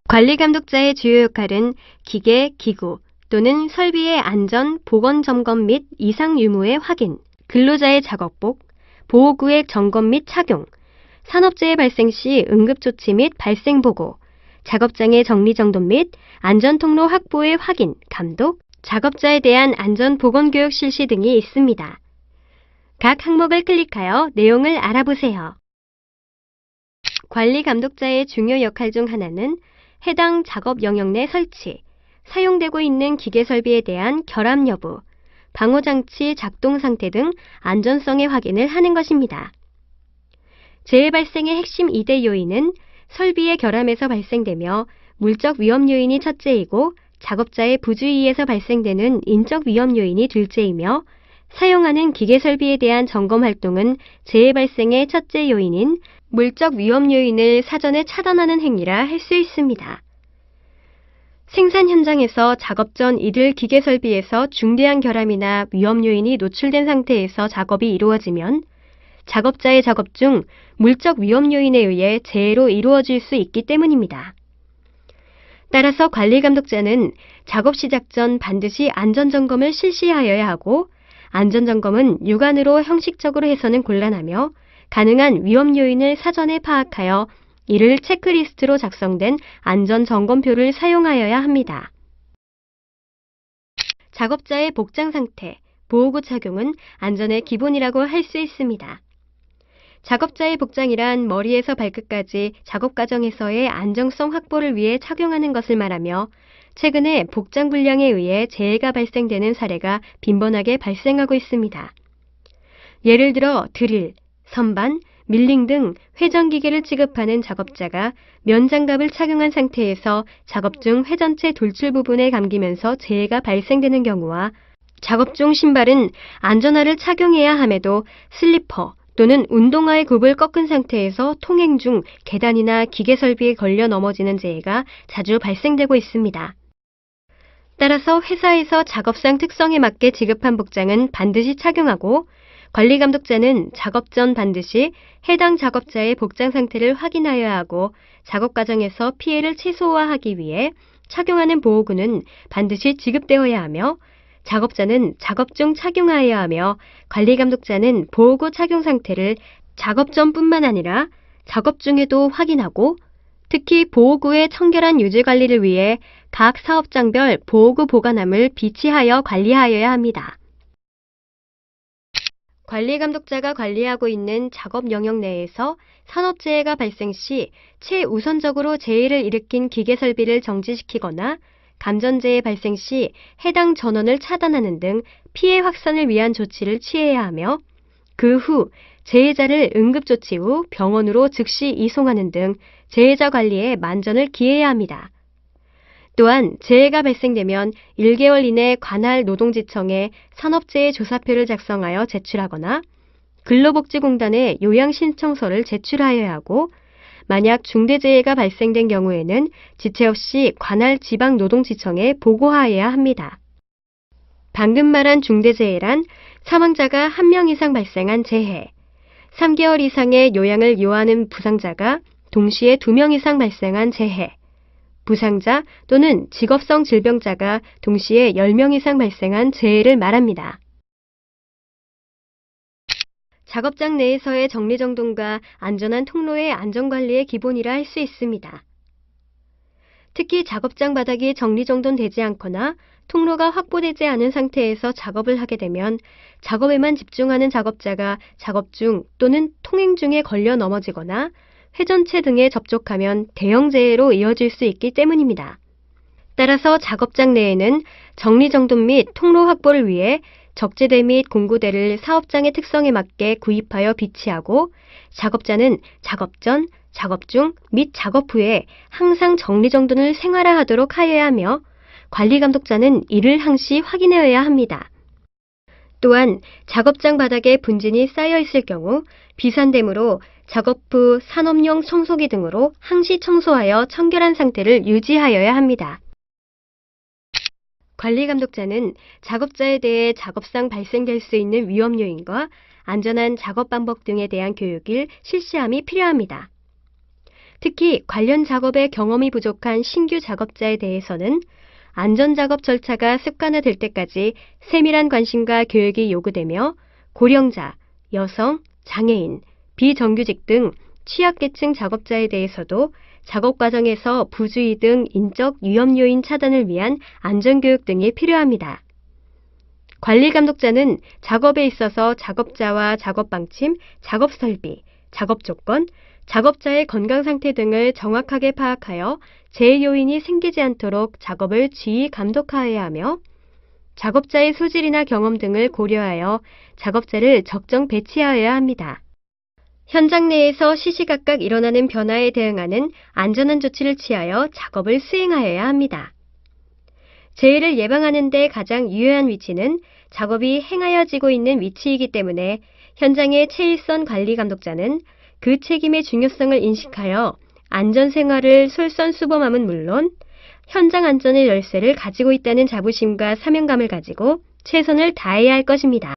관리감독자의 주요 역할은 기계, 기구 또는 설비의 안전, 보건 점검 및 이상 유무의 확인, 근로자의 작업복, 보호구획 점검 및 착용, 산업재해 발생 시 응급조치 및 발생 보고, 작업장의 정리정돈 및 안전통로 확보의 확인, 감독, 작업자에 대한 안전보건교육 실시 등이 있습니다. 각 항목을 클릭하여 내용을 알아보세요. 관리감독자의 중요 역할 중 하나는 해당 작업 영역 내 설치, 사용되고 있는 기계 설비에 대한 결함 여부, 방호장치 작동 상태 등 안전성의 확인을 하는 것입니다. 재해 발생의 핵심 2대 요인은 설비의 결함에서 발생되며 물적 위험 요인이 첫째이고 작업자의 부주의에서 발생되는 인적 위험 요인이 둘째이며 사용하는 기계 설비에 대한 점검 활동은 재해 발생의 첫째 요인인 물적 위험 요인을 사전에 차단하는 행위라 할 수 있습니다. 생산 현장에서 작업 전 이들 기계 설비에서 중대한 결함이나 위험 요인이 노출된 상태에서 작업이 이루어지면 작업자의 작업 중 물적 위험 요인에 의해 재해로 이루어질 수 있기 때문입니다. 따라서 관리감독자는 작업 시작 전 반드시 안전점검을 실시하여야 하고 안전점검은 육안으로 형식적으로 해서는 곤란하며 가능한 위험 요인을 사전에 파악하여 이를 체크리스트로 작성된 안전점검표를 사용하여야 합니다. 작업자의 복장 상태, 보호구 착용은 안전의 기본이라고 할 수 있습니다. 작업자의 복장이란 머리에서 발끝까지 작업 과정에서의 안정성 확보를 위해 착용하는 것을 말하며 최근에 복장 불량에 의해 재해가 발생되는 사례가 빈번하게 발생하고 있습니다. 예를 들어 드릴, 선반, 밀링 등 회전기계를 취급하는 작업자가 면장갑을 착용한 상태에서 작업 중 회전체 돌출 부분에 감기면서 재해가 발생되는 경우와 작업 중 신발은 안전화를 착용해야 함에도 슬리퍼 또는 운동화의 굽을 꺾은 상태에서 통행 중 계단이나 기계 설비에 걸려 넘어지는 재해가 자주 발생되고 있습니다. 따라서 회사에서 작업상 특성에 맞게 지급한 복장은 반드시 착용하고 관리감독자는 작업 전 반드시 해당 작업자의 복장 상태를 확인하여야 하고 작업 과정에서 피해를 최소화하기 위해 착용하는 보호구는 반드시 지급되어야 하며 작업자는 작업 중 착용하여야 하며 관리감독자는 보호구 착용 상태를 작업 전뿐만 아니라 작업 중에도 확인하고 특히 보호구의 청결한 유지 관리를 위해 각 사업장별 보호구 보관함을 비치하여 관리하여야 합니다. 관리감독자가 관리하고 있는 작업 영역 내에서 산업재해가 발생 시 최우선적으로 재해를 일으킨 기계 설비를 정지시키거나 감전재해 발생 시 해당 전원을 차단하는 등 피해 확산을 위한 조치를 취해야 하며 그 후 재해자를 응급조치 후 병원으로 즉시 이송하는 등 재해자 관리에 만전을 기해야 합니다. 또한 재해가 발생되면 1개월 이내 관할 노동지청에 산업재해 조사표를 작성하여 제출하거나 근로복지공단에 요양신청서를 제출하여야 하고 만약 중대재해가 발생된 경우에는 지체 없이 관할 지방노동지청에 보고하여야 합니다. 방금 말한 중대재해란 사망자가 1명 이상 발생한 재해, 3개월 이상의 요양을 요하는 부상자가 동시에 2명 이상 발생한 재해, 부상자 또는 직업성 질병자가 동시에 10명 이상 발생한 재해를 말합니다. 작업장 내에서의 정리정돈과 안전한 통로의 안전관리의 기본이라 할 수 있습니다. 특히 작업장 바닥이 정리정돈되지 않거나 통로가 확보되지 않은 상태에서 작업을 하게 되면 작업에만 집중하는 작업자가 작업 중 또는 통행 중에 걸려 넘어지거나 회전체 등에 접촉하면 대형 재해로 이어질 수 있기 때문입니다. 따라서 작업장 내에는 정리정돈 및 통로 확보를 위해 적재대 및 공구대를 사업장의 특성에 맞게 구입하여 비치하고 작업자는 작업 전, 작업 중 및 작업 후에 항상 정리정돈을 생활화하도록 하여야 하며 관리감독자는 이를 항시 확인하여야 합니다. 또한 작업장 바닥에 분진이 쌓여 있을 경우 비산됨으로 작업 후 산업용 청소기 등으로 항시 청소하여 청결한 상태를 유지하여야 합니다. 관리감독자는 작업자에 대해 작업상 발생될 수 있는 위험 요인과 안전한 작업 방법 등에 대한 교육을 실시함이 필요합니다. 특히 관련 작업에 경험이 부족한 신규 작업자에 대해서는 안전작업 절차가 습관화될 때까지 세밀한 관심과 교육이 요구되며 고령자, 여성, 장애인, 비정규직 등 취약계층 작업자에 대해서도 작업 과정에서 부주의 등 인적 위험 요인 차단을 위한 안전교육 등이 필요합니다. 관리감독자는 작업에 있어서 작업자와 작업 방침, 작업 설비, 작업 조건, 작업자의 건강 상태 등을 정확하게 파악하여 재해 요인이 생기지 않도록 작업을 지휘 감독하여야 하며 작업자의 소질이나 경험 등을 고려하여 작업자를 적정 배치하여야 합니다. 현장 내에서 시시각각 일어나는 변화에 대응하는 안전한 조치를 취하여 작업을 수행하여야 합니다. 재해를 예방하는 데 가장 유효한 위치는 작업이 행하여지고 있는 위치이기 때문에 현장의 최일선 관리 감독자는 그 책임의 중요성을 인식하여 안전생활을 솔선수범함은 물론 현장 안전의 열쇠를 가지고 있다는 자부심과 사명감을 가지고 최선을 다해야 할 것입니다.